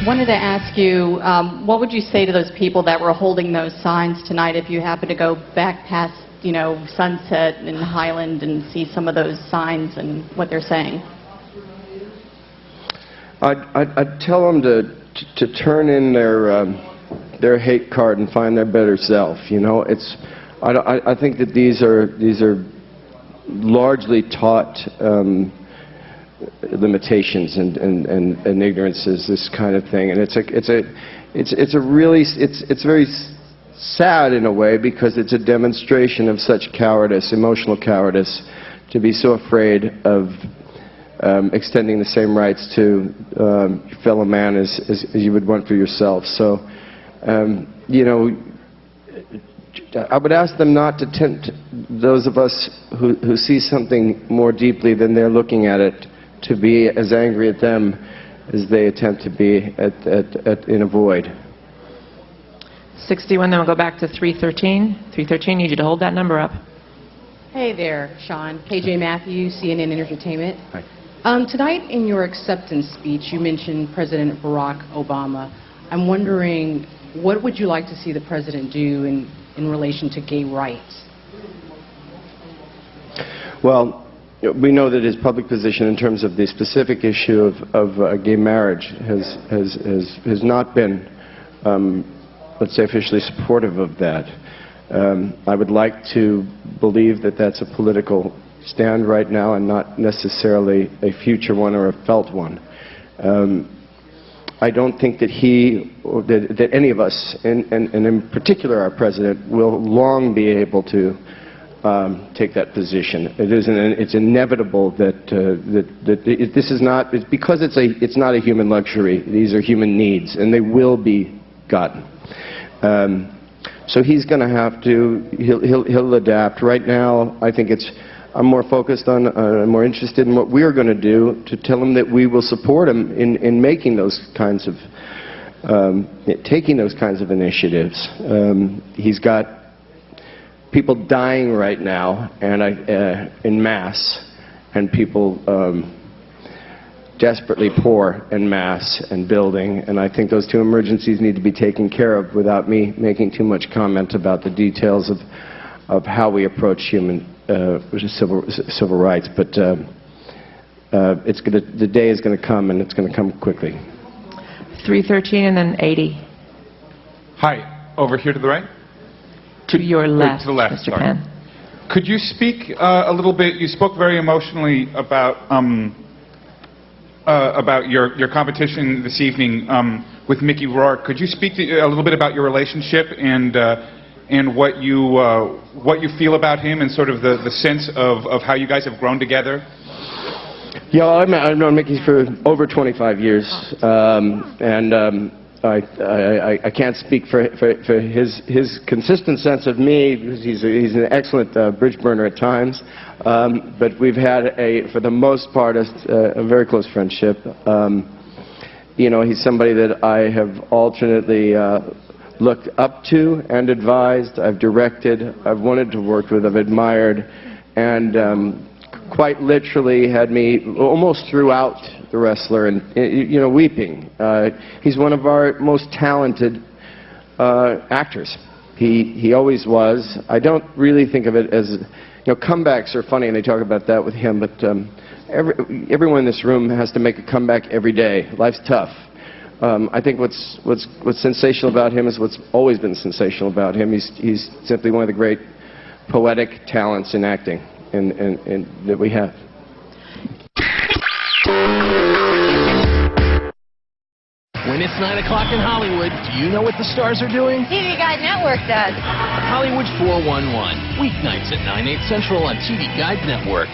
wanted to ask you, what would you say to those people that were holding those signs tonight if you happen to go back past, you know, Sunset and Highland and see some of those signs and what they're saying? I'd tell them to turn in their hate card and find their better self. You know, I think that these are largely taught limitations and ignorances, this kind of thing, and it's very sad in a way, because it's a demonstration of such cowardice, emotional cowardice, to be so afraid of extending the same rights to your fellow man as you would want for yourself. So, you know, I would ask them not to tempt those of us who see something more deeply than they're looking at it to be as angry at them as they attempt to be in a void. 61, then we'll go back to 313. 313, need you to hold that number up. Hey there, Sean. KJ Matthews, CNN Entertainment. Hi. Tonight in your acceptance speech, you mentioned President Barack Obama. I'm wondering, what would you like to see the president do in relation to gay rights? Well, we know that his public position in terms of the specific issue of gay marriage has not been, let's say, officially supportive of that. I would like to believe that that's a political stand right now and not necessarily a future one or a felt one. I don't think that he, or that any of us, and in particular our president, will long be able to take that position. It's inevitable that this is not, because it's not a human luxury. These are human needs, and they will be gotten. So he's going to have to. He'll adapt. Right now, I think I'm more focused on, more interested in what we're going to do to tell him that we will support him in making those kinds of, taking those kinds of initiatives. He's got people dying right now, and en masse, and people desperately poor en masse and building, and I think those two emergencies need to be taken care of without me making too much comment about the details of how we approach human civil rights. But the day is going to come, and it's going to come quickly. 313 and then 80. Hi, over here to the right? To your left, to the left, Mr. sorry. Penn. Could you speak a little bit, you spoke very emotionally about your competition this evening with Mickey Rourke. Could you speak a little bit about your relationship and what you feel about him, and sort of the sense of how you guys have grown together? Yeah, I've known Mickey for over 25 years, and I can't speak for his consistent sense of me, because he's an excellent bridge burner at times, but we've had for the most part, a very close friendship. You know, he's somebody that I have alternately looked up to and advised. I've directed, I've wanted to work with, I've admired, and quite literally had me almost throughout The Wrestler, and you know, weeping. He's one of our most talented actors. He always was. I don't really think of it as, you know, comebacks are funny, and they talk about that with him, but everyone in this room has to make a comeback every day. Life's tough. I think what's sensational about him is what's always been sensational about him. He's simply one of the great poetic talents in acting that we have. When it's 9 o'clock in Hollywood, do you know what the stars are doing? TV Guide Network does. Hollywood 411, weeknights at 9/8 Central on TV Guide Network.